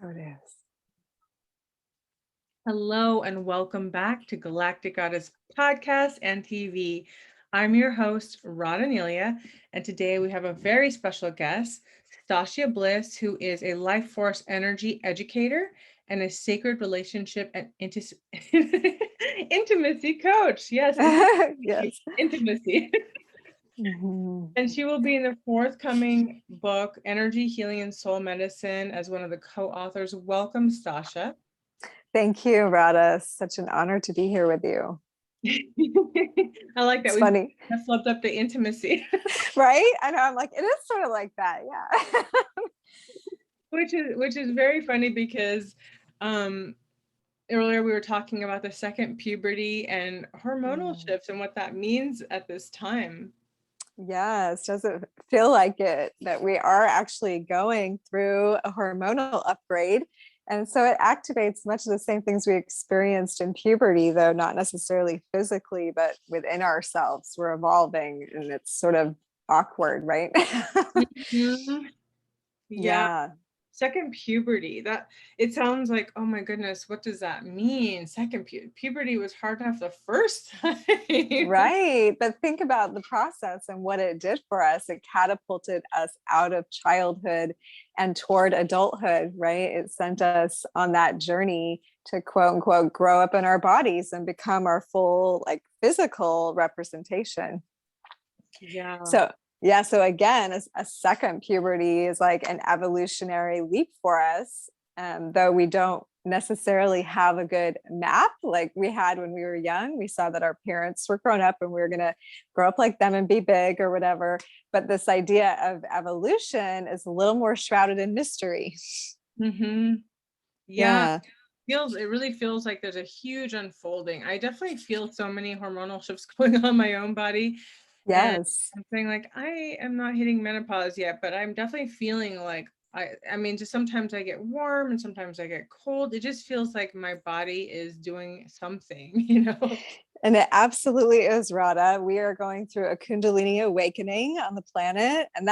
So it is. Hello and welcome back to Galactic Goddess Podcast and TV. I'm your host, Radhaa, and today we have a very special guest, Stasia Bliss, who is a life force energy educator and a sacred relationship and intimacy coach. Yes, Yes. intimacy. Mhm. And she will be in the forthcoming book, Energy, Healing, and Soul Medicine, as one of the co-authors. Welcome, Stasia. Thank you, Radha. Such an honor to be here with you. I like that. It's We funny, have slept up to intimacy, right? I know. I'm like, it is sort of like that. Yeah. which is very funny because earlier we were talking about the second puberty and hormonal shifts and what that means at this time. Yes. Does it feel like it that we are actually going through a hormonal upgrade? And so it activates much of the same things we experienced in puberty, though not necessarily physically, but within ourselves. We're evolving and it's sort of awkward, right? Mhm. Yeah. Yeah. Second puberty. That it sounds like, oh my goodness, what does that mean? Second puberty was hard enough the first time. Right. But think about the process and what it did for us. It catapulted us out of childhood and toward adulthood, right? It sent us on that journey to quote unquote grow up in our bodies and become our full like physical representation. Yeah. So yeah, so again, a second puberty is like an evolutionary leap for us, though we don't necessarily have a good map like we had when we were young. We saw that our parents were grown up and we were going to grow up like them and be big or whatever. But this idea of evolution is a little more shrouded in mystery. Mm-hmm. Yeah. Yeah. It really feels like there's a huge unfolding. I definitely feel so many hormonal shifts going on my own body. And Yes. I'm saying like I am not hitting menopause yet, but I'm definitely feeling like I mean, just sometimes I get warm and sometimes I get cold. It just feels like my body is doing something, you know? And it absolutely is, Radha. We are going through a Kundalini awakening on the planet. And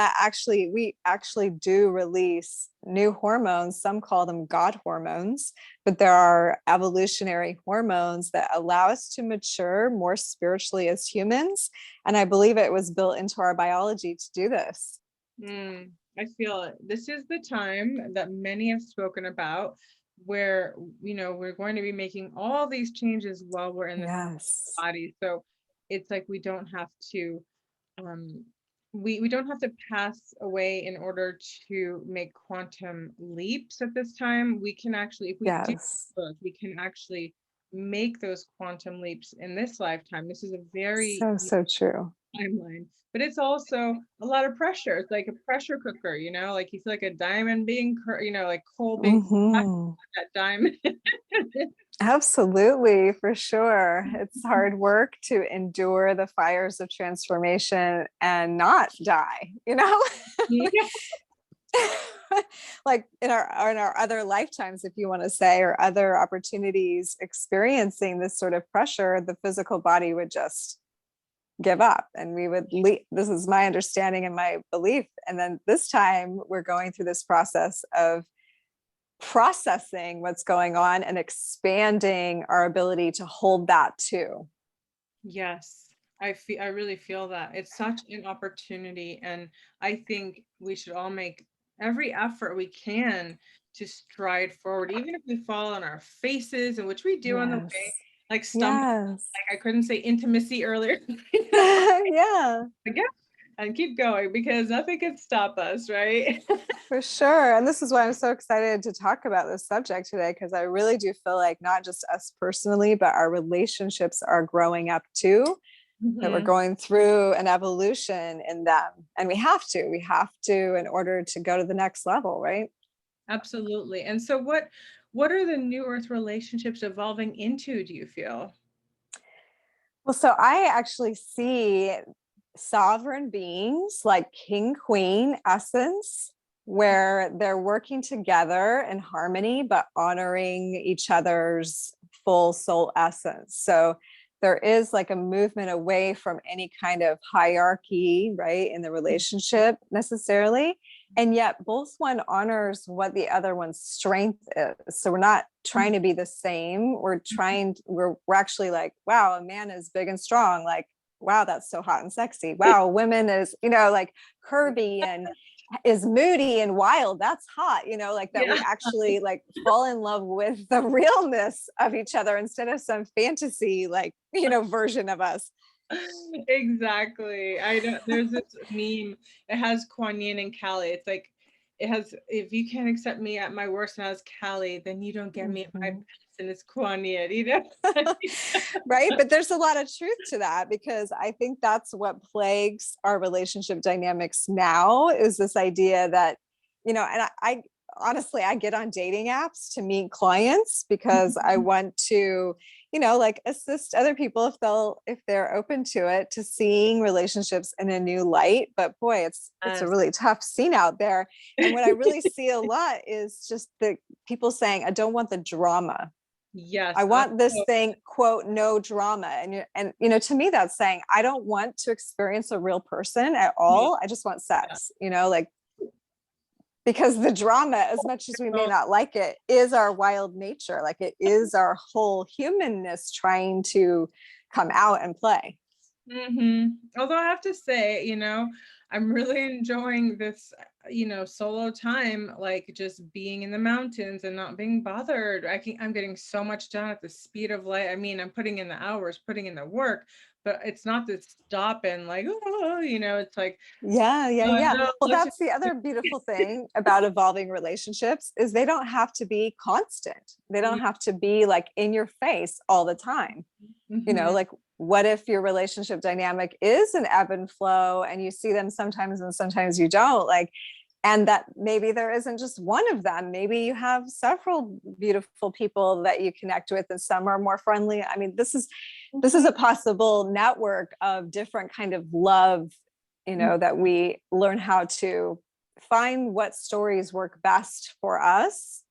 we actually do release new hormones. Some call them God hormones, but there are evolutionary hormones that allow us to mature more spiritually as humans. And I believe it was built into our biology to do this. I feel it. This is the time that many have spoken about where, we're going to be making all these changes while we're in the Yes. body. So it's like we don't have to um we don't have to pass away in order to make quantum leaps at this time. We can actually, if we do Yes. both, we can actually make those quantum leaps in this lifetime. This is a very So, so true. timeline, but it's also a lot of pressure. It's like a pressure cooker, like you feel like a diamond being like coal being Mhm. that diamond. Absolutely, for sure. It's hard work to endure the fires of transformation and not die, you know? Yeah. Like in our other lifetimes, if you want to say, or other opportunities experiencing this sort of pressure, the physical body would just give up and we would leave. This is my understanding and my belief. And then this time we're going through this process of processing what's going on and expanding our ability to hold that too. Yes, I really feel that. It's such an opportunity, and I think we should all make every effort we can to stride forward, even if we fall on our faces, and which we do on the way, Yes. like stumble. Yes. Like I couldn't say intimacy earlier. Yeah, Again, and keep going because nothing can stop us, right? for sure. And this is why I'm so excited to talk about this subject today, because I really do feel like not just us personally, but our relationships are growing up too, that we're Mhm. going through an evolution in them. And we have to in order to go to the next level, right? Absolutely. And so what are the new earth relationships evolving into, do you feel? Well, so I actually see sovereign beings like king, queen essence, where they're working together in harmony, but honoring each other's full soul essence. So there is like a movement away from any kind of hierarchy, right, in the relationship necessarily. And yet both one honors what the other one's strength is. So we're not trying to be the same. We're actually like, wow, a man is big and strong. Like, wow, that's so hot and sexy. Wow, women is, like curvy and is moody and wild. That's hot, like that. Yeah. We actually like fall in love with the realness of each other instead of some fantasy, like, version of us. Exactly. I know there's this meme. It has Kuan Yin and Kali. It's like it has, if you can't accept me at my worst and I was Kali, then you don't get me at my best and it's Kuan Yin, Right. But there's a lot of truth to that, because I think that's what plagues our relationship dynamics now, is this idea that, and I honestly, I get on dating apps to meet clients because I want to, like assist other people if they're open to it, to seeing relationships in a new light. But boy, it's a really tough scene out there. And what I really see a lot is just the people saying, I don't want the drama. Yes. I want this thing, quote, no drama. And to me, that's saying, I don't want to experience a real person at all. I just want sex, like, because the drama, as much as we may not like it, is our wild nature. Like, it is our whole humanness trying to come out and play. Although I have to say, I'm really enjoying this, solo time, like just being in the mountains and not being bothered. I'm getting so much done at the speed of light. I mean, I'm putting in the hours, putting in the work, but it's not this stop and like, it's like, Yeah. no, Well, that's the other beautiful thing about evolving relationships, is they don't have to be constant. They don't have to be like in your face all the time. Like, what if your relationship dynamic is an ebb and flow, and you see them sometimes and sometimes you don't, like, and that maybe there isn't just one of them. Maybe you have several beautiful people that you connect with, and some are more friendly. I mean, this is a possible network of different kind of love, that we learn how to find what stories work best for us.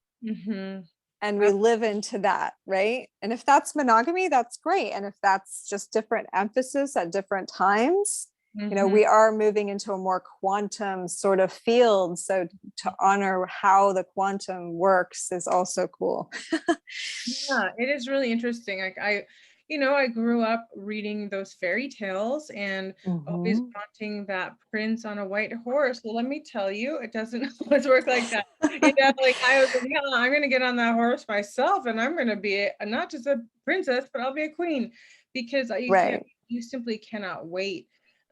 And we live into that, right? And if that's monogamy, that's great. And if that's just different emphasis at different times, we are moving into a more quantum sort of field. So to honor how the quantum works is also cool. Yeah, it is really interesting. Like I grew up reading those fairy tales and always wanting that prince on a white horse. Well, let me tell you, it doesn't always work like that. Like I was like, yeah, I'm going to get on that horse myself, and I'm going to be not just a princess, but I'll be a queen, because you simply cannot wait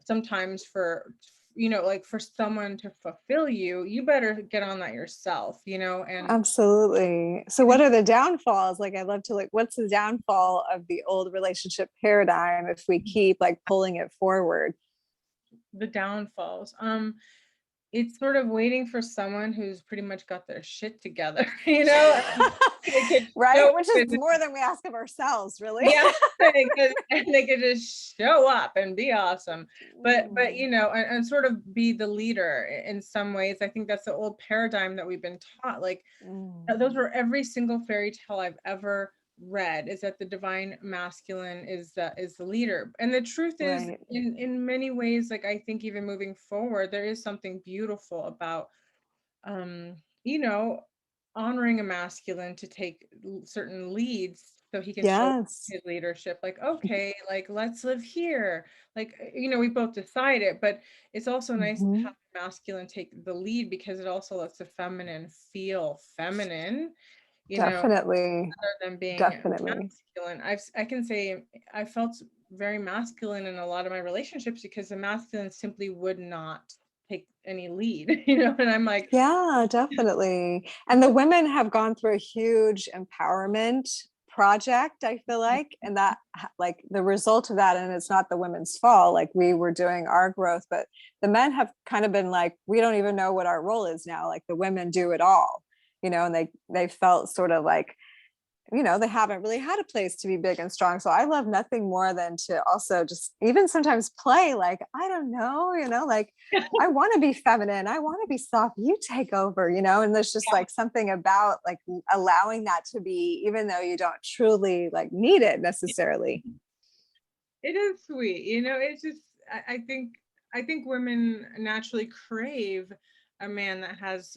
sometimes for like for someone to fulfill you. You better get on that yourself, and absolutely. So what are the downfalls? Like, I'd love to, like, what's the downfall of the old relationship paradigm if we keep like pulling it forward? The downfalls. It's sort of waiting for someone who's pretty much got their shit together, right? Which is more than we ask of ourselves, really. Yeah, and they could just show up and be awesome, but and sort of be the leader in some ways. I think that's the old paradigm that we've been taught. Like those were every single fairy tale I've ever read, is that the divine masculine is the leader. And the truth is, in many ways, like I think even moving forward, there is something beautiful about honoring a masculine to take certain leads so he can show his leadership. Like, okay, like let's live here, like we both decide it, but it's also nice to have the masculine take the lead, because it also lets the feminine feel feminine, definitely, rather than being masculine. I can say I felt very masculine in a lot of my relationships, because the masculine simply would not take any lead, and I'm like, yeah, definitely. And the women have gone through a huge empowerment project, I feel like, and that, like, the result of that, and it's not the women's fault, like we were doing our growth, but the men have kind of been like, we don't even know what our role is now, like the women do it all, and they felt sort of like, they haven't really had a place to be big and strong. So I love nothing more than to also just even sometimes play like, I don't know, like I want to be feminine. I want to be soft. You take over, and there's just like something about like allowing that to be, even though you don't truly like need it necessarily. It is sweet. It's just, I think women naturally crave a man that has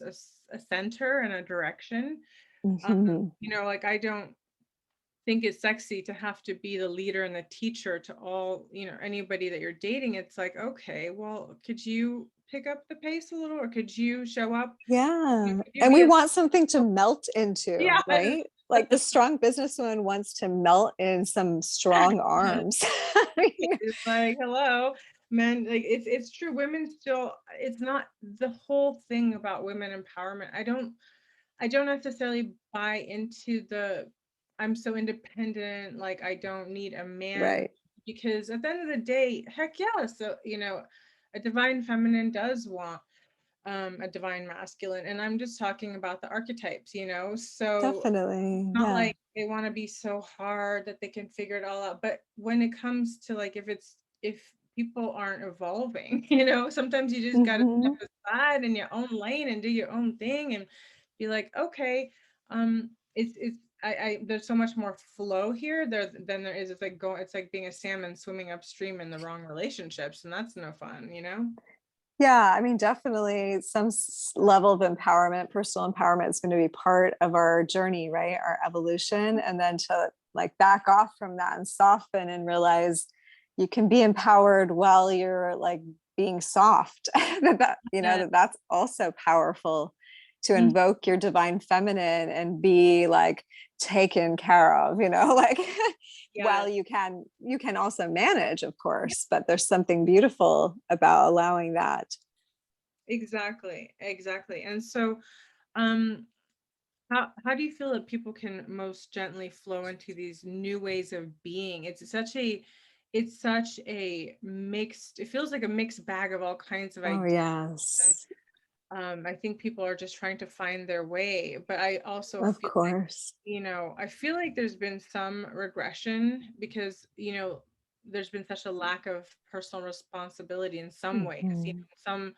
a center and a direction. Mhm. You know, like, I don't think it's sexy to have to be the leader and the teacher to all, you know, anybody that you're dating. It's like, okay, well, could you pick up the pace a little, or could you show up? Yeah. Could you And be we a want something to melt into, yeah. right? Like the strong businesswoman wants to melt in some strong arms. You know? It's like, hello, men, like, it's true. Women still, it's not the whole thing about women empowerment. I don't necessarily buy into the I'm so independent, like I don't need a man, Right. because at the end of the day, heck yeah, so, you know, a divine feminine does want a divine masculine, and I'm just talking about the archetypes, you know. So Definitely. not Yeah. like they want to be so hard that they can figure it all out, but when it comes to, like, if people aren't evolving, you know, sometimes you just got to Hmm. step aside in your own lane and do your own thing and be like, okay, it's I there's so much more flow here there than there is. It's like being a salmon swimming upstream in the wrong relationships, and that's no fun, you know. Yeah, I mean, definitely some level of empowerment, personal empowerment is going to be part of our journey, right? Our evolution. And then to like back off from that and soften and realize you can be empowered while you're like being soft. Yeah. That's also powerful to invoke your divine feminine and be like taken care of, like Yeah. while you can also manage, of course, but there's something beautiful about allowing that. Exactly, exactly. And so, um, how do you feel that people can most gently flow into these new ways of being? It's such a mixed, it feels like a mixed bag of all kinds of Oh ideas. And yes, I think people are just trying to find their way. But I also of feel like, course. you know, I feel like there's been some regression because, you know, there's been such a lack of personal responsibility in some ways. You Mhm. know,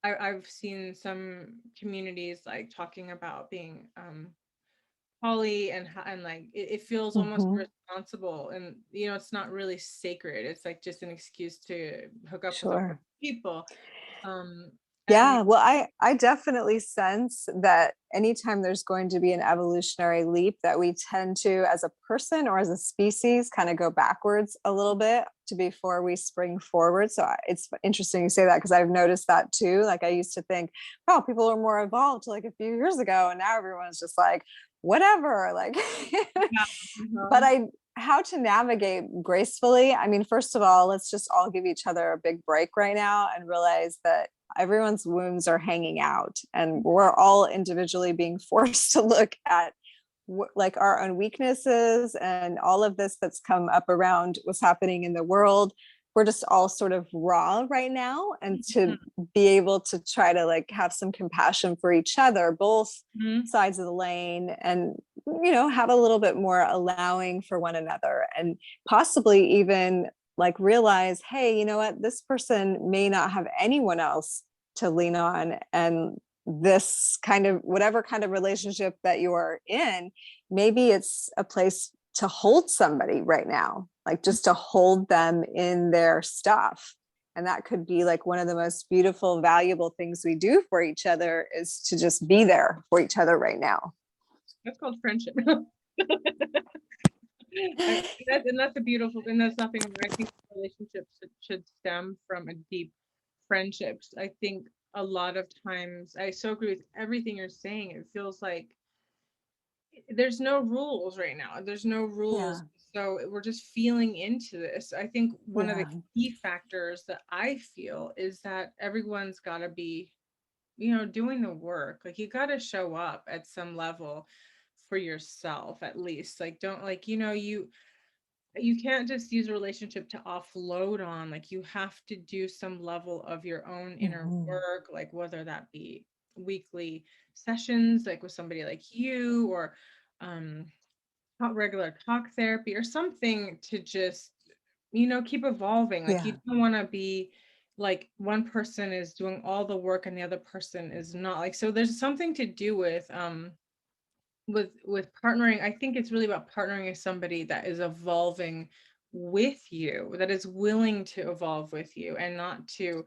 I've seen some communities like talking about being poly, and like it feels almost Mhm. responsible, and you know, it's not really sacred. It's like just an excuse to hook up with a bunch Sure. of people. Um, and Yeah, well, I definitely sense that anytime there's going to be an evolutionary leap, that we tend to, as a person or as a species, kind of go backwards a little bit to before we spring forward. So it's interesting you say that because I've noticed that too. Like I used to think, oh, people are more evolved like a few years ago, and now everyone's just like, whatever. Like, yeah, but how to navigate gracefully. I mean, first of all, let's just all give each other a big break right now and realize that everyone's wounds are hanging out and we're all individually being forced to look at like our own weaknesses and all of this that's come up around what's happening in the world. We're just all sort of raw right now, and to be able to try to like have some compassion for each other, both Mhm. sides of the lane, and have a little bit more allowing for one another, and possibly even like realize, hey, you know what, this person may not have anyone else to lean on, and this kind of whatever kind of relationship that you are in, maybe it's a place to hold somebody right now, like just to hold them in their stuff. And that could be like one of the most beautiful, valuable things we do for each other, is to just be there for each other right now. That's called friendship. And that's a beautiful, and that's nothing wrong. I think relationships should stem from a deep friendships. I think a lot of times I so agree with everything you're saying. It feels like there's no rules right now. There's no rules. Yeah. So we're just feeling into this. I think one of the Yeah. key factors that I feel is that everyone's got to be, you know, doing the work. Like you got to show up at some level for yourself at least. Like don't, like, you know, you can't just use a relationship to offload on. Like you have to do some level of your own inner Mhm. work, like whether that be weekly sessions like with somebody like you, or um regular talk therapy or something to just, you know, keep evolving. Like you Yeah. don't want to be like one person is doing all the work and the other person is not. Like, so there's something to do with partnering. I think it's really about partnering with somebody that is evolving with you, that is willing to evolve with you, and not to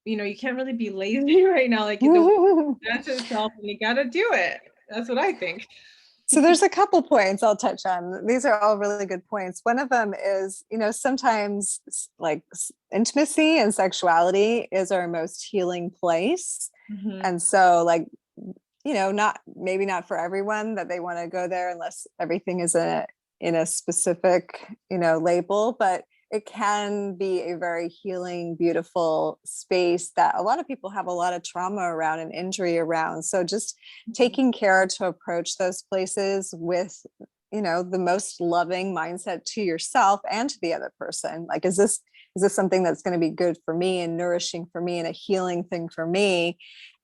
you can't really be lazy right now. Like the that's itself, and you got to do it. That's what I think. So there's a couple points I'll touch on. These are all really good points. One of them is, sometimes like intimacy and sexuality is our most healing place. Mm-hmm. And so like, not for everyone that they want to go there unless everything is in a specific, label, but it can be a very healing, beautiful space that a lot of people have a lot of trauma around and injury around. So just taking care to approach those places with, the most loving mindset to yourself and to the other person. Like, is this something that's going to be good for me and nourishing for me and a healing thing for me?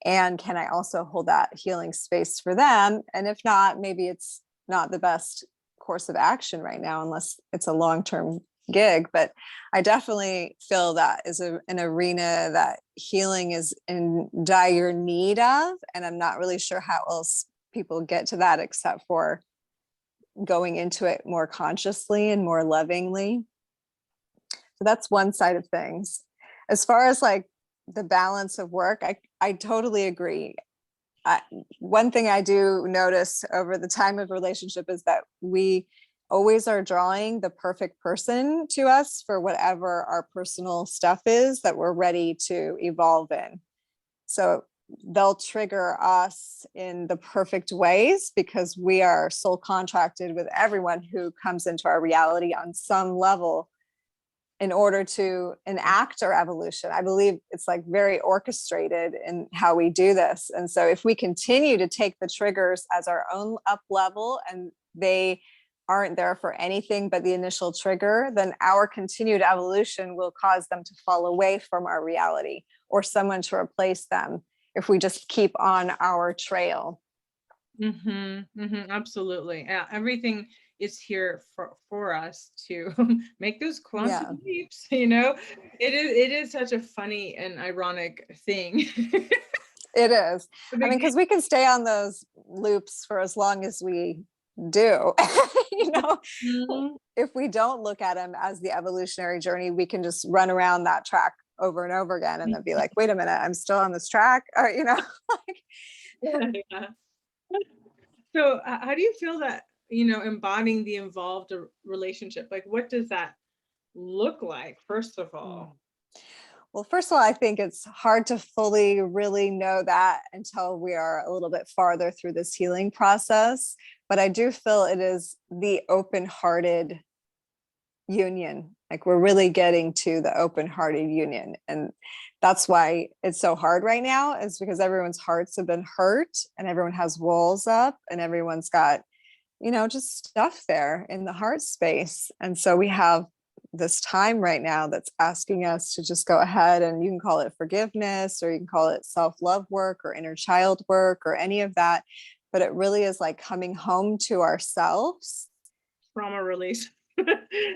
And can I also hold that healing space for them? And if not, maybe it's not the best course of action right now, unless it's a long-term gig. But I definitely feel that is an arena that healing is in dire need of. And I'm not really sure how else people get to that except for going into it more consciously and more lovingly. So that's one side of things. As far as like the balance of work, I totally agree. One thing I do notice over the time of relationship is that we always are drawing the perfect person to us for whatever our personal stuff is that we're ready to evolve in. So they'll trigger us in the perfect ways because we are soul contracted with everyone who comes into our reality on some level in order to enact our evolution. I believe it's like very orchestrated in how we do this. And so if we continue to take the triggers as our own up level and they aren't there for anything but the initial trigger, then our continued evolution will cause them to fall away from our reality or someone to replace them if we just keep on our trail. Absolutely. Yeah, everything is here for us to make those quantum leaps. It is such a funny and ironic thing. It is. I mean, because we can stay on those loops for as long as we do. If we don't look at them as the evolutionary journey, we can just run around that track over and over again and then be like, wait a minute, I'm still on this track. Or, Yeah. So how do you feel that, embodying the involved relationship, like what does that look like, first of all? Well, first of all, I think it's hard to fully really know that until we are a little bit farther through this healing process. But I do feel it is the open-hearted union. Like we're really getting to the open-hearted union. And that's why it's so hard right now, is because everyone's hearts have been hurt and everyone has walls up and everyone's got, just stuff there in the heart space. And so we have this time right now that's asking us to just go ahead, and you can call it forgiveness or you can call it self-love work or inner child work or any of that. But it really is like coming home to ourselves. Trauma release.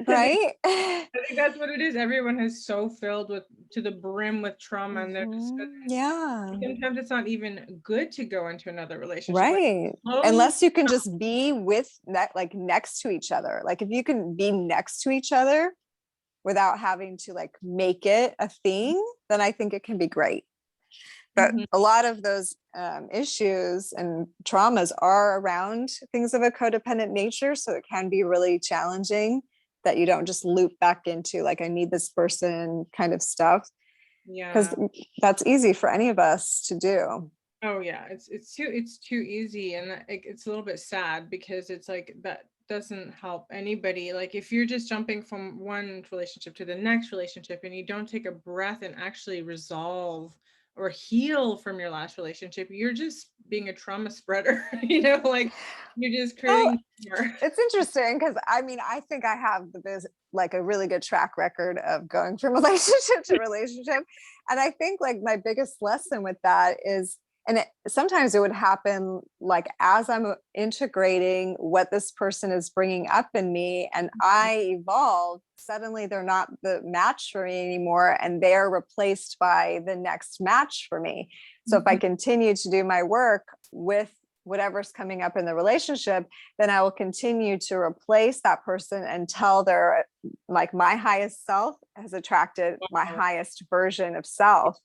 Right? I think that's what it is. Everyone is so filled to the brim with trauma, and they're just sometimes it's not even good to go into another relationship. Right. Unless you can just be with that, like next to each other. Like if you can be next to each other without having to like make it a thing, then I think it can be great. But a lot of those issues and traumas are around things of a codependent nature. So it can be really challenging that you don't just loop back into like, I need this person kind of stuff. Yeah. Because that's easy for any of us to do. Oh yeah. It's too easy. And it's a little bit sad because it's like that doesn't help anybody. Like if you're just jumping from one relationship to the next relationship and you don't take a breath and actually resolve or heal from your last relationship, you're just being a trauma spreader, like you're just creating more. It's interesting because I mean, I think I have like a really good track record of going from relationship to relationship. And I think like my biggest lesson with that is, and sometimes it would happen like as I'm integrating what this person is bringing up in me and I evolve, suddenly they're not the match for me anymore and they're replaced by the next match for me. So if I continue to do my work with whatever's coming up in the relationship, then I will continue to replace that person until they're like my highest self has attracted my highest version of self.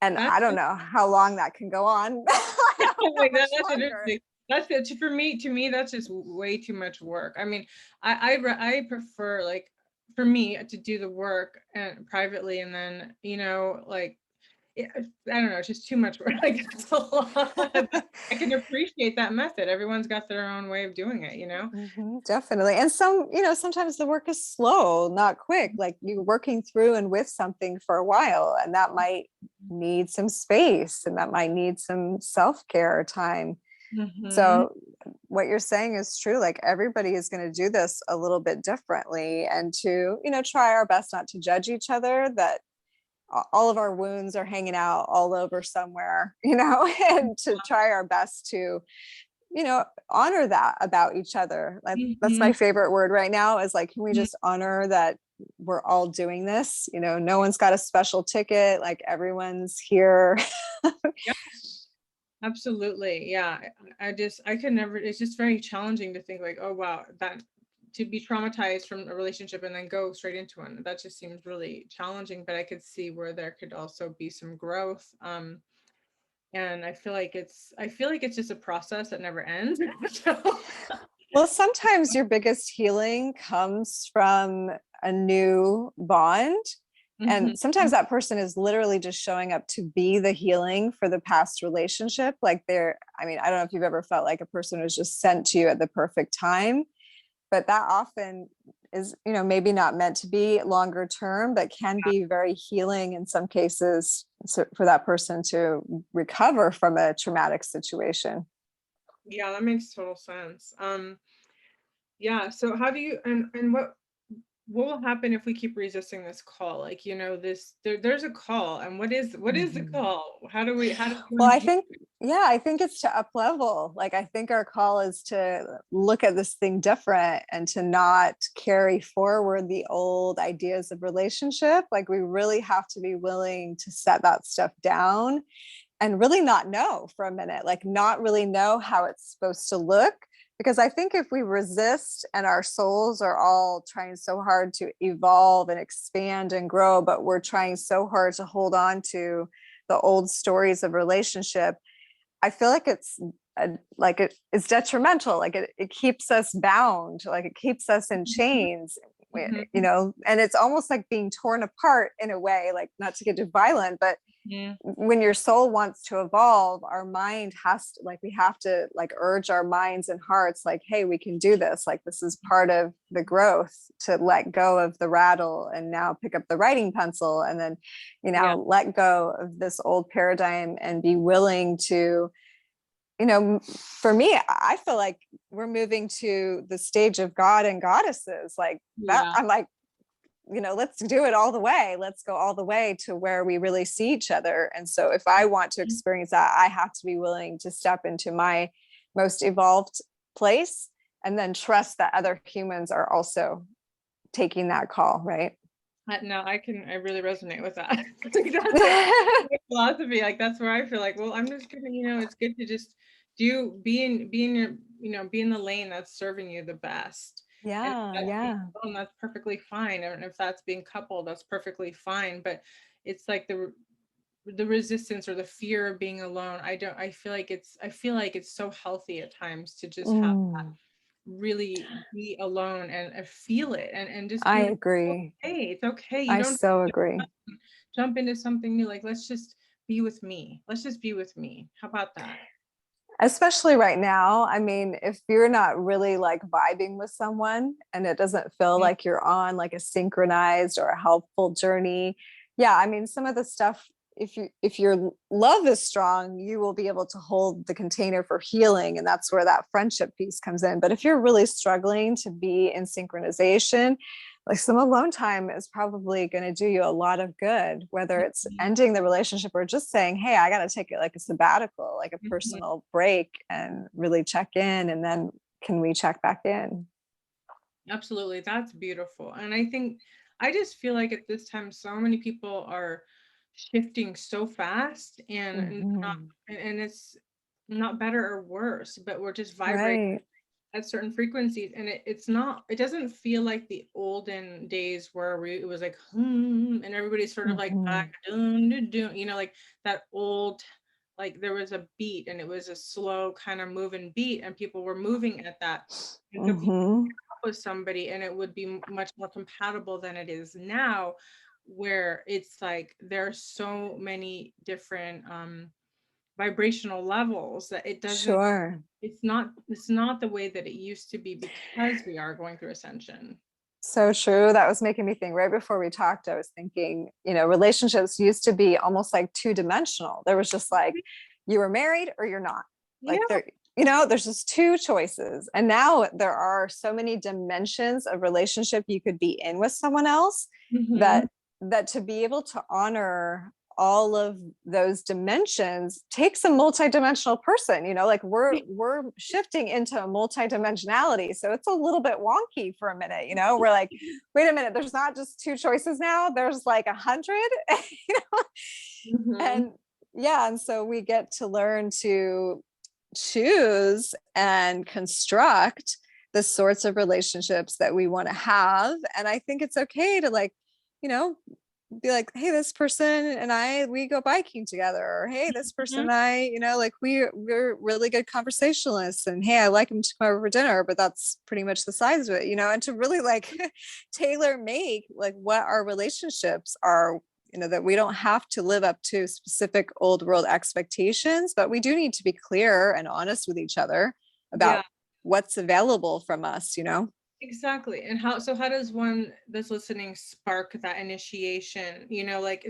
And I don't know how long that can go on. How like much that's longer. interesting. That's it. For me, that's just way too much work. I mean, I prefer, like, for me to do the work and privately, and then, like, I don't know, it's just too much work. Like, it's a lot. I can appreciate that method. Everyone's got their own way of doing it, Definitely. And sometimes the work is slow, not quick. Like you're working through and with something for a while, and that might need some space and that might need some self-care time. Mm-hmm. So what you're saying is true. Like everybody is going to do this a little bit differently, and to, try our best not to judge each other, that all of our wounds are hanging out all over somewhere, and to try our best to, honor that about each other. That's Mm-hmm. my favorite word right now, is like, can we just honor that we're all doing this? No one's got a special ticket, like everyone's here. Yeah, absolutely. Yeah. I could never, it's just very challenging to think like, oh wow, that to be traumatized from a relationship and then go straight into one. That just seems really challenging, but I could see where there could also be some growth. And I feel like it's just a process that never ends. So, Well, sometimes your biggest healing comes from a new bond. And mhm. sometimes that person is literally just showing up to be the healing for the past relationship. Like I mean, I don't know if you've ever felt like a person was just sent to you at the perfect time, but that often is, maybe not meant to be longer term, but can be very healing in some cases, for that person to recover from a traumatic situation. Yeah, that makes total sense. Yeah. So how do you, and what will happen if we keep resisting this call? Like, there's a call, and what is the Mhm. call? How does Well, one I do? think, yeah, I think it's to up level. Like, I think our call is to look at this thing different and to not carry forward the old ideas of relationship. Like, we really have to be willing to set that stuff down and really not know for a minute, like, not really know how it's supposed to look. Because I think if we resist and our souls are all trying so hard to evolve and expand and grow, but we're trying so hard to hold on to the old stories of relationship, I feel like it's detrimental. Like it keeps us bound, like it keeps us in chains, Mhm. and it's almost like being torn apart in a way, like, not to get too violent, but Mhm. when your soul wants to evolve, our mind has to, like, we have to, like, urge our minds and hearts, like, hey, we can do this. Like, this is part of the growth, to let go of the rattle and now pick up the writing pencil, and then, Yeah. let go of this old paradigm and be willing to, for me, I feel like we're moving to the stage of God and goddesses, like that. Yeah. I'm like, let's do it all the way. Let's go all the way to where we really see each other. And so if I want to experience that, I have to be willing to step into my most evolved place, and then trust that other humans are also taking that call, right? No, I really resonate with that. Like, that's like my philosophy. Like, that's where I feel like, well, I'm just gonna, it's good to just be in the lane that's serving you the best. And if Yeah, that's being yeah. alone, that's perfectly fine. And if that's being coupled, that's perfectly fine. But it's like the resistance or the fear of being alone. I feel like it's so healthy at times to just have Mm, really be alone and feel it, and just I be like, agree. okay, it's okay. You I don't so agree. jump into something new. Like, let's just be with me. Let's just be with me. How about that? Especially right now. I mean, if you're not really like vibing with someone and it doesn't feel Mm. like you're on like a synchronized or a helpful journey, yeah, I mean, some of the stuff, if your love is strong, you will be able to hold the container for healing, and that's where that friendship piece comes in. But if you're really struggling to be in synchronization, like, some alone time is probably going to do you a lot of good, whether it's ending the relationship or just saying, hey, I got to take it like a sabbatical, like a Mhm. personal break, and really check in, and then can we check back in? Absolutely. That's beautiful. And I just feel like at this time, so many people are shifting so fast, and not, Mhm. and it's not better or worse, but we're just vibrating Right. at certain frequencies, and it doesn't feel like the olden days where it was like and everybody's sort of like back, like that old, like there was a beat and it was a slow kind of moving beat and people were moving at that. You could be with somebody and it would be much more compatible than it is now, where it's like there are so many different vibrational levels that it doesn't, Sure. it's not the way that it used to be because we are going through ascension. So true. That was making me think right before we talked. I was thinking, relationships used to be almost like two-dimensional. There was just like, you were married or you're not. Like Yeah. there's just two choices. And now there are so many dimensions of relationship you could be in with someone else that to be able to honor all of those dimensions takes a multidimensional person, like we're shifting into a multidimensionality. So it's a little bit wonky for a minute, we're like, wait a minute, there's not just two choices now, there's like 100, and yeah. And so we get to learn to choose and construct the sorts of relationships that we want to have. And I think it's okay to like, be like, hey, this person and we go biking together, or hey, this person and I, like we're really good conversationalists, and hey, I like him to come over for dinner, but that's pretty much the size of it, and to really like tailor make like what our relationships are, that we don't have to live up to specific old world expectations, but we do need to be clear and honest with each other about what's available from us, Exactly. And how does one that's listening spark that initiation? Like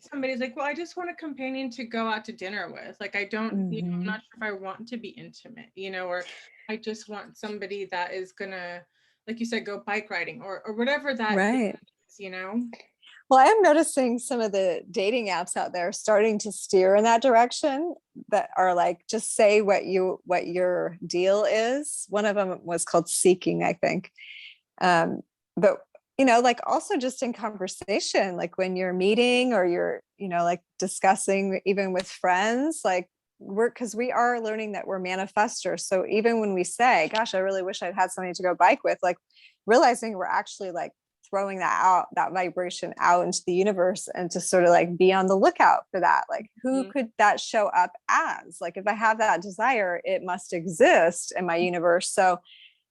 somebody's like, well, I just want a companion to go out to dinner with. Like, I don't, I'm not sure if I want to be intimate, or I just want somebody that is gonna, like you said, go bike riding or whatever that is, Well, I am noticing some of the dating apps out there starting to steer in that direction, that are like, just say what your deal is. One of them was called Seeking, I think. But like also just in conversation, like when you're meeting or you're, like discussing even with friends, like because we are learning that we're manifestors. So even when we say, gosh, I really wish I'd had somebody to go bike with, like realizing we're actually like throwing that vibration out into the universe, and to sort of like be on the lookout for that. Like who could that show up as? Like if I have that desire, it must exist in my universe. So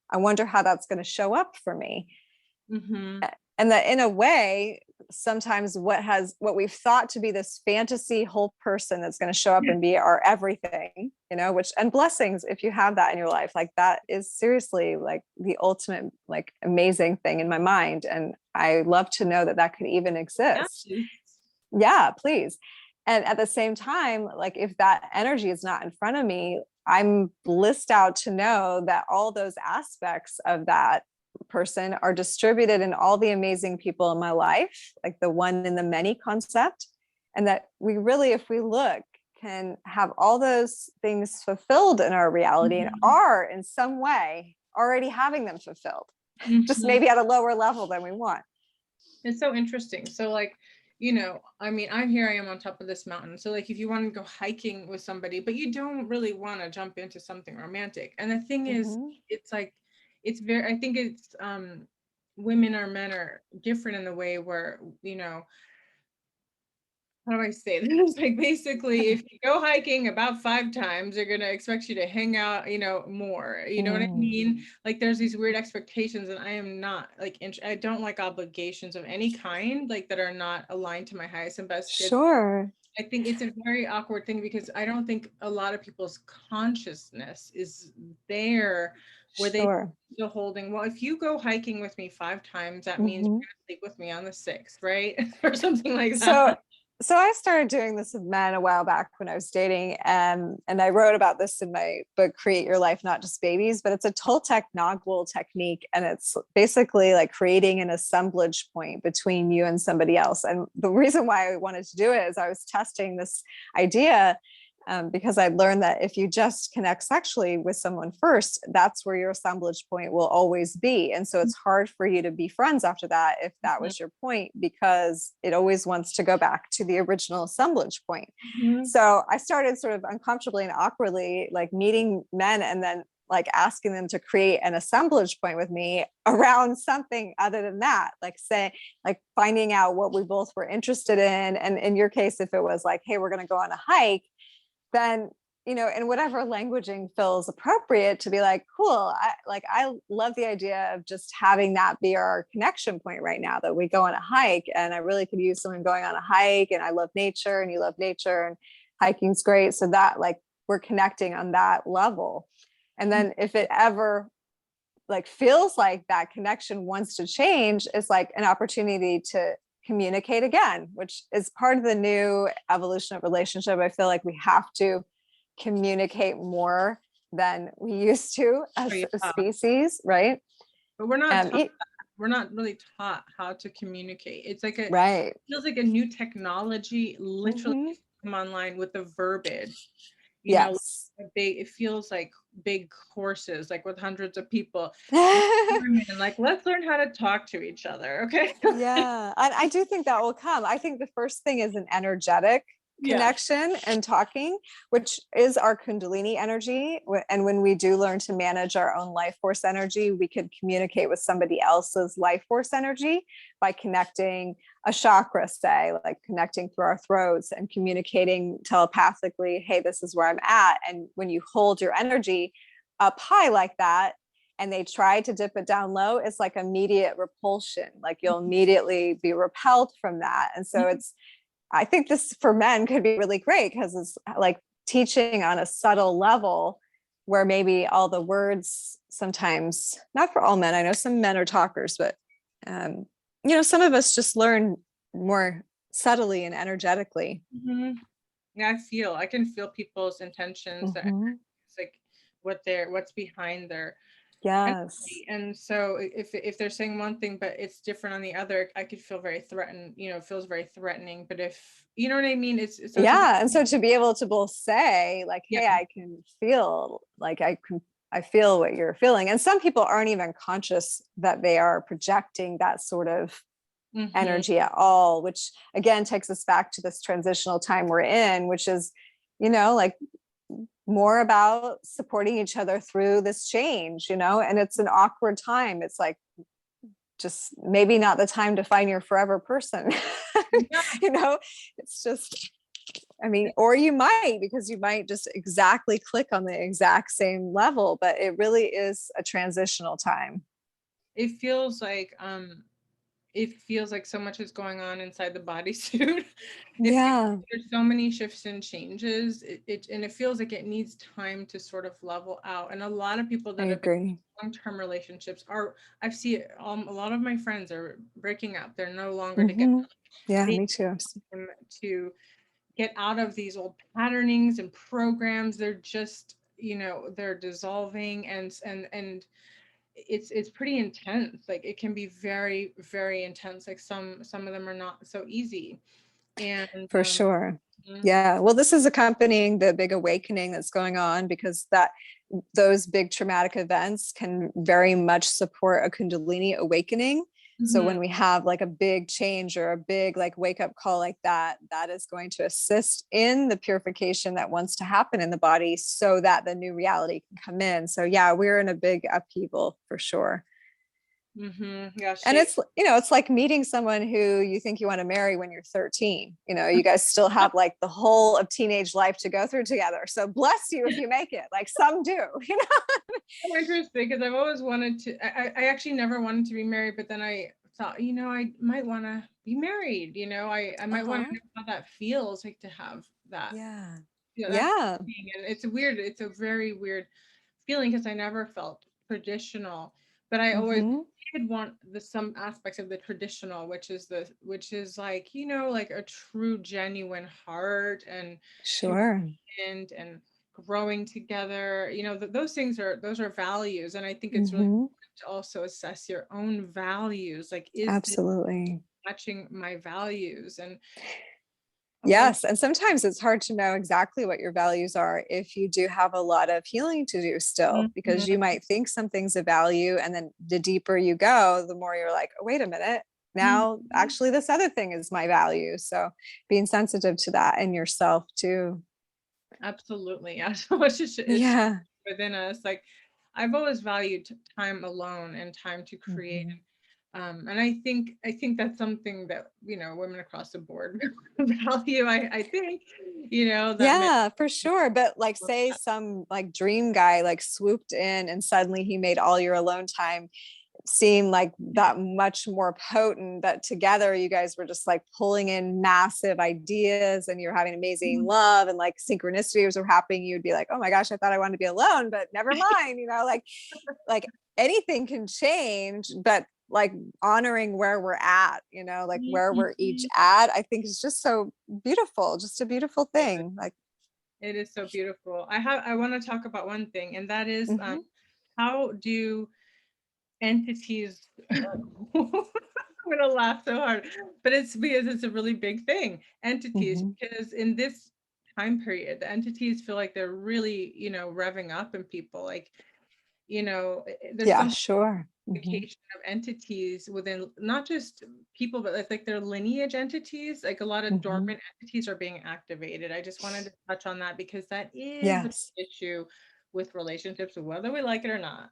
I wonder how that's going to show up for me. And that in a way, sometimes what we've thought to be this fantasy whole person that's going to show up and be our everything, which, and blessings if you have that in your life, like that is seriously like the ultimate like amazing thing in my mind. And I love to know that could even exist. Yeah, please. And at the same time, like if that energy is not in front of me, I'm blissed out to know that all those aspects of that person are distributed in all the amazing people in my life, like the one in the many concept. And that we really, if we look, can have all those things fulfilled in our reality and are in some way already having them fulfilled, just maybe at a lower level than we want. It's so interesting. So like, I mean, I am on top of this mountain. So like if you want to go hiking with somebody, but you don't really want to jump into something romantic. And the thing is, it's like, I think it's women or men are different in the way where, how do I say this? Like basically, if you go hiking about 5 times, they're gonna expect you to hang out, more. You know what I mean? Like there's these weird expectations, and I am not like I don't like obligations of any kind, like that are not aligned to my highest and best good. Sure. I think it's a very awkward thing because I don't think a lot of people's consciousness is there where they still holding, well, if you go hiking with me 5 times, that means you're gonna sleep with me on the 6th, right? Or something like that. So I started doing this with men a while back when I was dating, and I wrote about this in my book, Create Your Life, Not Just Babies, but it's a Toltec Nagwal technique. And it's basically like creating an assemblage point between you and somebody else. And the reason why I wanted to do it is I was testing this idea because I learned that if you just connect sexually with someone first, that's where your assemblage point will always be. And so it's hard for you to be friends after that, if that was your point, because it always wants to go back to the original assemblage point. So I started sort of uncomfortably and awkwardly like meeting men and then like asking them to create an assemblage point with me around something other than that, like say, like finding out what we both were interested in. And in your case, if it was like, hey, we're going to go on a hike, then, you know, in whatever languaging feels appropriate, to be like, cool, I love the idea of just having that be our connection point right now, that we go on a hike, and I really could use someone going on a hike, and I love nature and you love nature and hiking's great. So that, like, we're connecting on that level. And then if it ever like feels like that connection wants to change, it's like an opportunity to communicate again, which is part of the new evolution of relationship. I feel like we have to communicate more than we used to as a species, right? But we're not really taught how to communicate. It's like right. It feels like a new technology literally come online with the verbiage. You know, Yes. it feels like big courses, like with hundreds of people. And like, let's learn how to talk to each other. Okay. Yeah. And I do think that will come. I think the first thing is an energetic connection and talking, which is our Kundalini energy. And when we do learn to manage our own life force energy, we could communicate with somebody else's life force energy by connecting a chakra, say, like connecting through our throats and communicating telepathically, hey, this is where I'm at. And when you hold your energy up high like that, and they try to dip it down low, it's like immediate repulsion. Like you'll immediately be repelled from that. And so I think this for men could be really great, because it's like teaching on a subtle level where maybe all the words sometimes, not for all men, I know some men are talkers, but you know, some of us just learn more subtly and energetically. Yeah, I can feel people's intentions. It's like what's behind their energy. And so if they're saying one thing but it's different on the other, I could feel very threatened. You know, it feels very threatening. But if you know what I mean, it's and so to be able to both say like, hey, I can feel like I feel what you're feeling. And some people aren't even conscious that they are projecting that sort of energy at all, which again takes us back to this transitional time we're in, which is, you know, like more about supporting each other through this change, you know. And it's an awkward time. It's like just maybe not the time to find your forever person. You know, it's just, I mean, or you might, because you might just exactly click on the exact same level, but it really is a transitional time. It feels like so much is going on inside the bodysuit. There's so many shifts and changes. And it feels like it needs time to sort of level out. And a lot of people that have been in long-term relationships I've seen a lot of my friends are breaking up. They're no longer together. Yeah, me too. To get out of these old patternings and programs. They're just, you know, they're dissolving, and it's pretty intense. Like it can be very, very intense. Like some of them are not so easy. And for sure. Yeah. Well, this is accompanying the big awakening that's going on, because those big traumatic events can very much support a Kundalini awakening. So when we have like a big change or a big like wake up call like that, that is going to assist in the purification that wants to happen in the body, so that the new reality can come in. So yeah, we're in a big upheaval for sure. Yeah, and it's, you know, it's like meeting someone who you think you want to marry when you're 13. You know, you guys still have like the whole of teenage life to go through together. So bless you if you make it. Like some do, you know. So interesting, because I've always wanted to. I actually never wanted to be married, but then I thought, you know, I might want to be married. You know, I might want to know how that feels like to have that. Yeah. And it's a very weird feeling, because I never felt traditional, but I always did want some aspects of the traditional, which is like, you know, like a true genuine heart and and growing together. You know, those are values, and I think it's really important to also assess your own values. Like, is absolutely matching my values? And yes. And sometimes it's hard to know exactly what your values are if you do have a lot of healing to do still, because you might think something's a value, and then the deeper you go, the more you're like, oh, wait a minute, now actually this other thing is my value. So being sensitive to that in yourself too. Absolutely. Yeah. So much is within us. Like, I've always valued time alone and time to create. And I think that's something that, women across the board value. I think, that men. Yeah, for sure. But like, say some like dream guy like swooped in and suddenly he made all your alone time seem like that much more potent, that together you guys were just like pulling in massive ideas and you're having amazing love and like synchronicities were happening. You'd be like, oh my gosh, I thought I wanted to be alone, but never mind, like anything can change, but like honoring where we're at, like where we're each at, I think is just so beautiful, just a beautiful thing. Like, it is so beautiful. I want to talk about one thing, and that is how do entities I'm gonna laugh so hard, but it's because it's a really big thing. Entities, because in this time period, the entities feel like they're really, revving up in people. Like, there's yeah, some sure. unification of entities within not just people, but it's like their lineage entities. Like a lot of dormant entities are being activated. I just wanted to touch on that because that is an Yes. issue with relationships, whether we like it or not.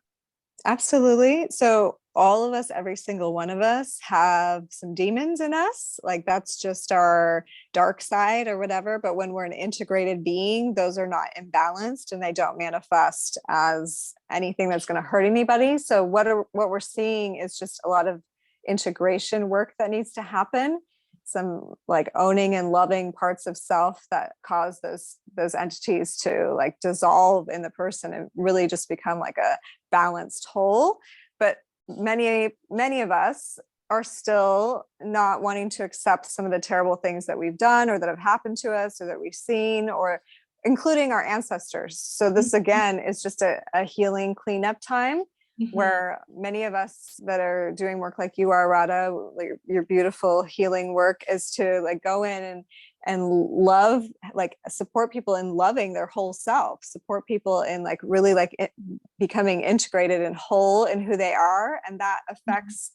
Absolutely. So all of us, every single one of us have some demons in us. Like that's just our dark side or whatever. But when we're an integrated being, those are not imbalanced and they don't manifest as anything that's going to hurt anybody. So what we're seeing is just a lot of integration work that needs to happen. Some like owning and loving parts of self that cause those entities to like dissolve in the person and really just become like a balanced whole. But many of us are still not wanting to accept some of the terrible things that we've done or that have happened to us or that we've seen, or including our ancestors. So this again is just a healing cleanup time where many of us that are doing work like you are, Radhaa, like your beautiful healing work is to like go in and love, like support people in loving their whole self, support people in like really like becoming integrated and whole in who they are. And that affects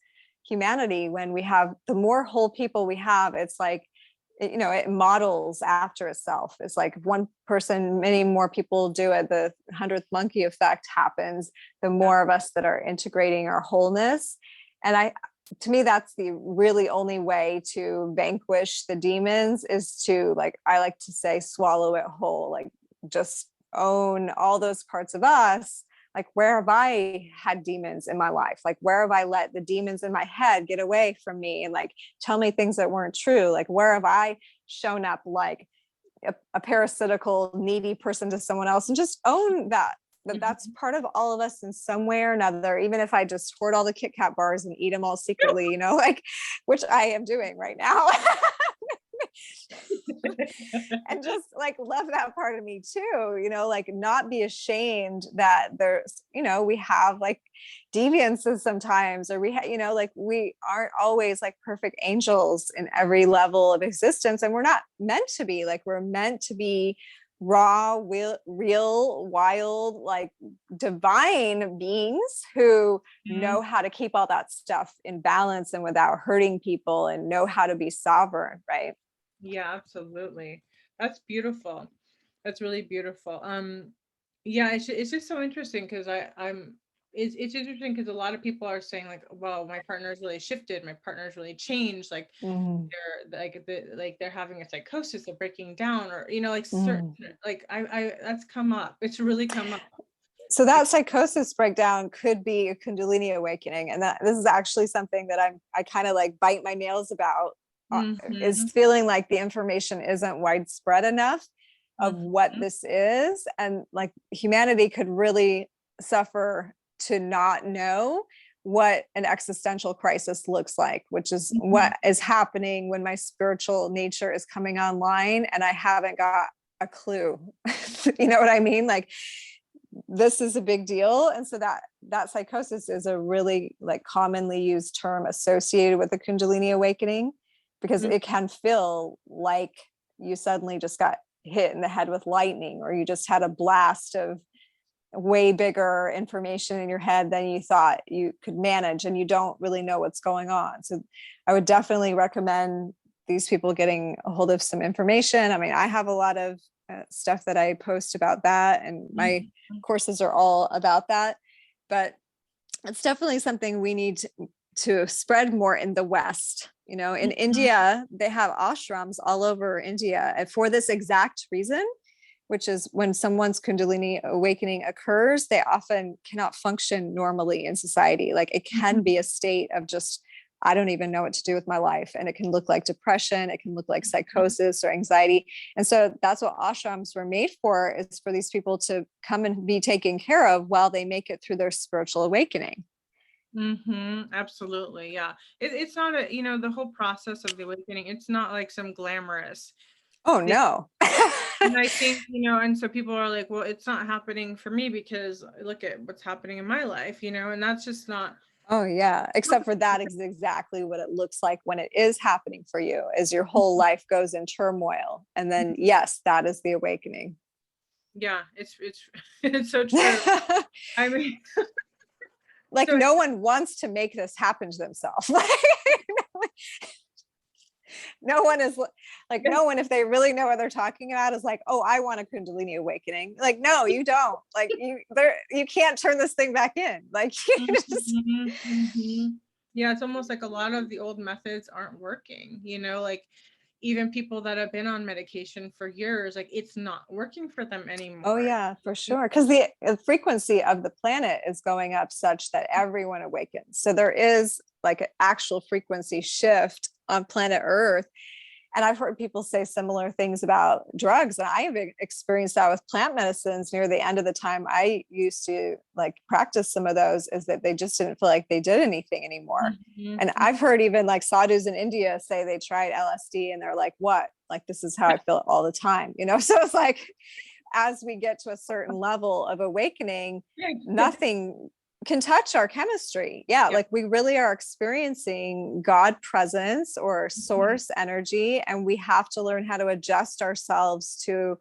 humanity. When we have the more whole people we have, it's like, it models after itself. It's like one person, many more people do it. The 100th monkey effect happens. The more of us that are integrating our wholeness. And to me, that's the really only way to vanquish the demons is to, like, I like to say, swallow it whole, like just own all those parts of us. Like, where have I had demons in my life? Like, where have I let the demons in my head get away from me and like tell me things that weren't true? Like, where have I shown up like a parasitical, needy person to someone else, and just own that that's part of all of us in some way or another. Even if I just hoard all the Kit Kat bars and eat them all secretly, like, which I am doing right now. And just like love that part of me too, like not be ashamed that there's, we have like deviances sometimes, or we like we aren't always like perfect angels in every level of existence, and we're not meant to be. Like, we're meant to be raw, real, wild, like divine beings who know how to keep all that stuff in balance and without hurting people, and know how to be sovereign, right? Yeah, absolutely. That's beautiful. That's really beautiful. Yeah, it's just so interesting because it's interesting because a lot of people are saying like, well, my partner's really shifted, my partner's really changed, like they're having a psychosis, they're breaking down, or like certain like I that's come up. It's really come up. So that psychosis breakdown could be a Kundalini awakening, and that this is actually something that I kind of like bite my nails about. Is feeling like the information isn't widespread enough of what this is, and like humanity could really suffer to not know what an existential crisis looks like, which is what is happening when my spiritual nature is coming online and I haven't got a clue. You know what I mean? Like, this is a big deal. And so that psychosis is a really like commonly used term associated with the Kundalini awakening, because it can feel like you suddenly just got hit in the head with lightning, or you just had a blast of way bigger information in your head than you thought you could manage, and you don't really know what's going on. So I would definitely recommend these people getting a hold of some information. I mean, I have a lot of stuff that I post about that, and my courses are all about that. but it's definitely something we need to spread more in the West. You know, in India, they have ashrams all over India, and for this exact reason, which is when someone's Kundalini awakening occurs, they often cannot function normally in society. Like it can be a state of just, I don't even know what to do with my life. And it can look like depression. It can look like psychosis or anxiety. And so that's what ashrams were made for, is for these people to come and be taken care of while they make it through their spiritual awakening. Absolutely. Yeah. It's not a, the whole process of the awakening, it's not like some glamorous Oh, thing. no. And I think, and so people are like, well, it's not happening for me because look at what's happening in my life, and that's just not. Oh, yeah. Except for that is exactly what it looks like when it is happening for you, is your whole life goes in turmoil. And then, yes, that is the awakening. Yeah, it's it's so true. I mean, like so, no one wants to make this happen to themselves. No one is like, no one, if they really know what they're talking about, is like, oh, I want a Kundalini awakening. Like, no, you don't. Like you can't turn this thing back in. Like, yeah, it's almost like a lot of the old methods aren't working, like even people that have been on medication for years, like it's not working for them anymore. Oh yeah, for sure. Because the frequency of the planet is going up such that everyone awakens. So there is like an actual frequency shift on planet Earth. And I've heard people say similar things about drugs. And I have experienced that with plant medicines near the end of the time I used to like practice some of those, is that they just didn't feel like they did anything anymore. And I've heard even like sadhus in India say they tried LSD and they're like, what? Like, this is how I feel all the time, So it's like, as we get to a certain level of awakening, nothing can touch our chemistry. Yeah, like we really are experiencing God presence or source energy, and we have to learn how to adjust ourselves to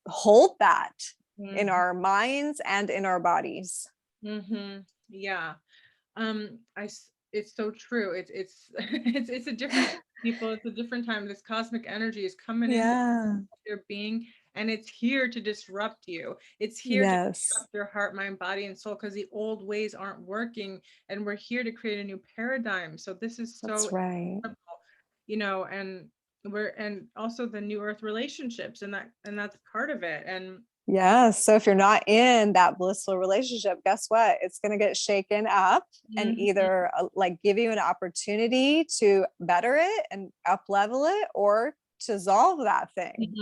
hold that in our minds and in our bodies. Yeah. It's so true. It's a different people. It's a different time. This cosmic energy is coming into their being, and it's here to disrupt you. It's here to disrupt your heart, mind, body, and soul, because the old ways aren't working, and we're here to create a new paradigm. So this is so That's right. and also the new earth relationships, and that's part of it. And yeah. So if you're not in that blissful relationship, guess what? It's going to get shaken up and either like give you an opportunity to better it and up level it, or to dissolve that thing.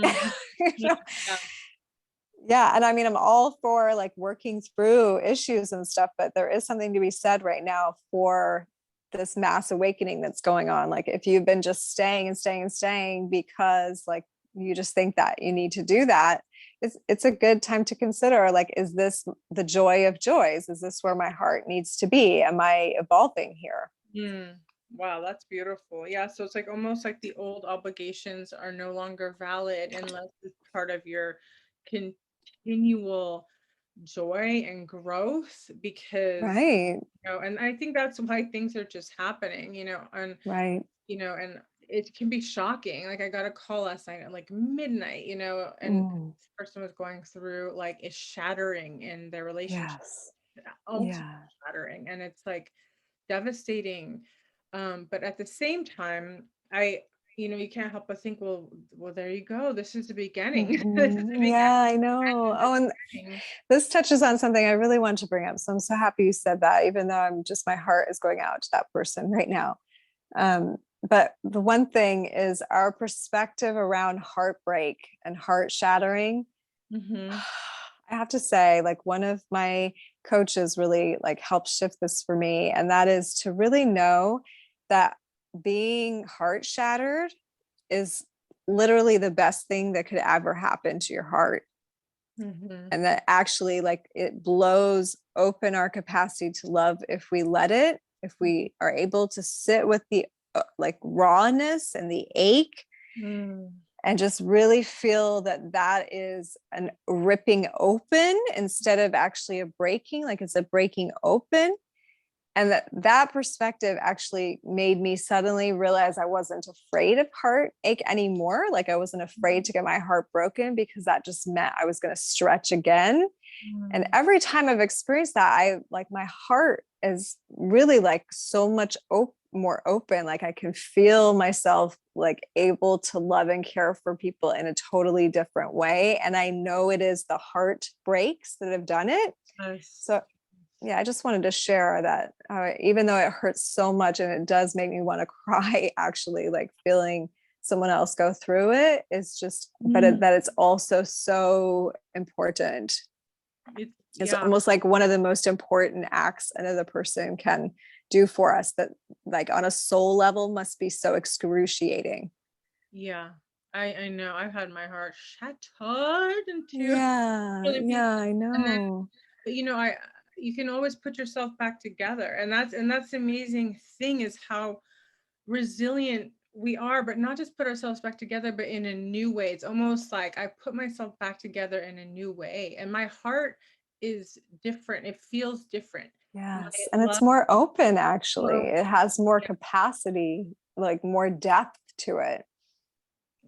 Yeah. And I mean, I'm all for like working through issues and stuff, but there is something to be said right now for this mass awakening that's going on. Like if you've been just staying and staying and staying because like you just think that you need to do that, it's a good time to consider, like, is this the joy of joys? Is this where my heart needs to be? Am I evolving here? Wow, that's beautiful. Yeah, so it's like almost like the old obligations are no longer valid unless it's part of your continual joy and growth, because and I think that's why things are just happening, and and it can be shocking. Like I got a call last night at like midnight, and this person was going through like a shattering in their relationship, shattering, and it's like devastating. But at the same time, you can't help but think, well, there you go. This is the beginning. This is the beginning. Yeah, I know. Oh, and this touches on something I really want to bring up. So I'm so happy you said that, even though my heart is going out to that person right now. But the one thing is our perspective around heartbreak and heart shattering. I have to say, like, one of my coaches really like helped shift this for me. And that is to really know that being heart shattered is literally the best thing that could ever happen to your heart. And that actually, like, it blows open our capacity to love if we let it, if we are able to sit with the like rawness and the ache and just really feel that is an ripping open instead of actually a breaking, like it's a breaking open. And that perspective actually made me suddenly realize I wasn't afraid of heartache anymore. Like I wasn't afraid to get my heart broken, because that just meant I was going to stretch again. And Mm. every time I've experienced that, I like my heart is really like so much more open. Like I can feel myself like able to love and care for people in a totally different way. And I know it is the heart breaks that have done it. Yes. So yeah, I just wanted to share that even though it hurts so much and it does make me want to cry, actually, like feeling someone else go through it is just, that it's also so important. It's Yeah. almost like one of the most important acts another person can do for us that like on a soul level must be so excruciating. Yeah. I know. I've had my heart shattered into Yeah, really pieces. yeah, I And then, know. I you can always put yourself back together. And that's the amazing thing is how resilient we are, but not just put ourselves back together, but in a new way. It's almost like I put myself back together in a new way. And my heart is different. It feels different. My Yes, and it's love more open actually. for It has more capacity, like more depth to it.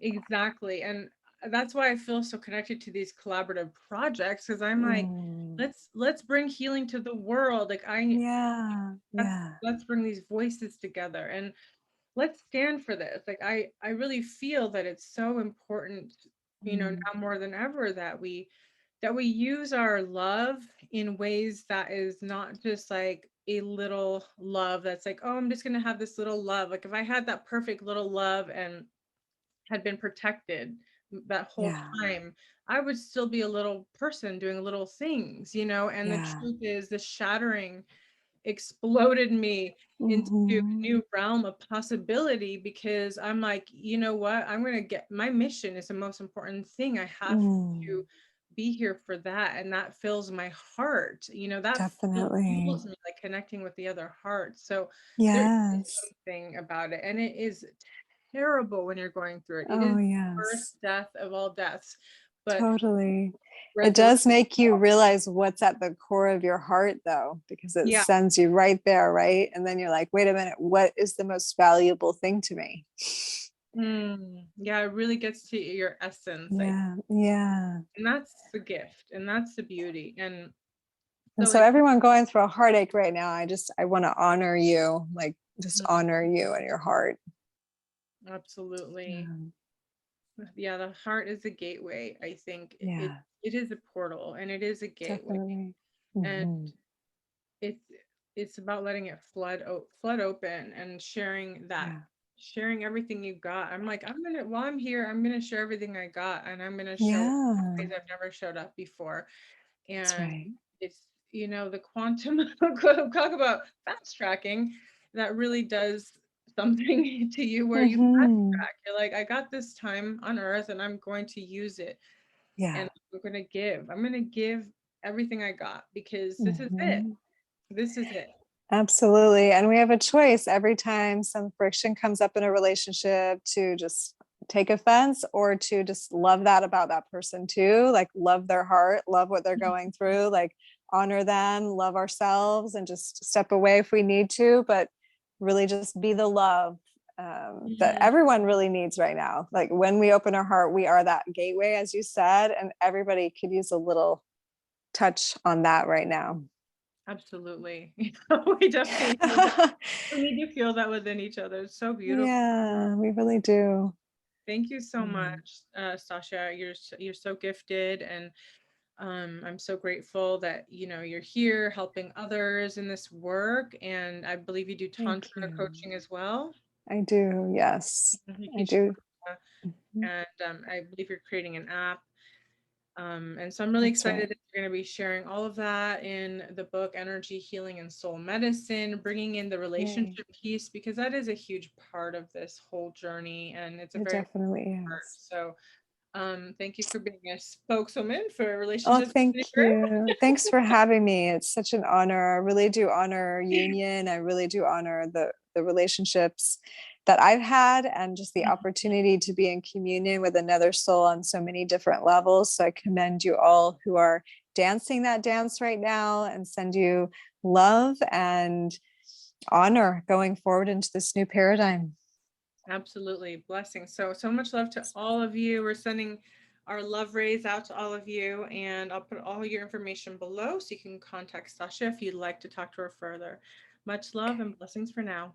exactly. And that's why I feel so connected to these collaborative projects because I'm like, Mm. let's bring healing to the world. Like Yeah, let's yeah. let's bring these voices together and let's stand for this. Like I really feel that it's so important, Mm. now more than ever that we use our love in ways that is not just like a little love that's like, oh, I'm just going to have this little love. Like if I had that perfect little love and had been protected that whole Yeah, time, I would still be a little person doing little things, and the yeah. truth is the shattering exploded me into a Mhm. new realm of possibility because I'm like, you know what? I'm going to get my mission is the most important thing. I have to Mm. be here for that. And that fills my heart. That Definitely. fuels me like connecting with the other heart. So there is Yes. something about it. And it is terrible when you're going through it. It is Oh, the yes. worst death of all deaths. But Totally. It resurrection, does make you realize what's at the core of your heart, though, because it yeah. sends you right there, right? And then you're like, wait a minute, what is the most valuable thing to me? Yeah, it really gets to your essence, Yeah, yeah. and that's the gift, and that's the beauty. And And so so it's everyone going through a heartache right now, I want to honor you, like just mm, honor you and your heart. absolutely, Um, yeah, the heart is a gateway. I think it yeah, it is a portal, and it is a gateway, definitely. and Hmm. it's it's about letting it flood open and Yeah, sharing everything you got. I'm like, while I'm here, I'm gonna share everything I got, and I'm gonna show up yeah, in ways I've never showed up before. that's And right. it's the quantum talk about fast tracking that really does something to you where you fast Hmm. track. You're like, I got this time on earth and I'm going to use it, and Yeah. I'm going to give everything I got because Hmm. this is it. Absolutely. And we have a choice every time some friction comes up in a relationship to just take offense or to just love that about that person too. Like love their heart, love what they're going through, like honor them, love ourselves, and just step away if we need to, but really just be the love that Mhm. everyone really needs right now. Like when we open our heart, we are that gateway, as you said, and everybody could use a little touch on that right now. Absolutely. We definitely need that. We need to feel that within each other. It's so beautiful. Yeah, we really do. Thank you so Mm. much, Stasia. You're so gifted, and I'm so grateful that you're here helping others in this work. And I believe you do Thank Tantra you. coaching as well. I do. Yes, You I teach do. yoga, Mhm. and I believe you're creating an app. And so I'm really That's excited right. that you're going to be sharing all of that in the book Energy, Healing, and Soul Medicine, bringing in the Yay. relationship piece because that is a huge part of this whole journey, and it's a It very definitely important part. is. So thank you for being a spokeswoman for Oh, relationships. thank you. Thanks for having me. It's such an honor. I really do honor union. I really do honor the relationships that I've had and just the opportunity to be in communion with another soul on so many different levels. So I commend you all who are dancing that dance right now and send you love and honor going forward into this new paradigm. Absolutely. Blessings. So much love to all of you. We're sending our love rays out to all of you, and I'll put all your information below so you can contact Stasia if you'd like to talk to her further. Much love and blessings for now.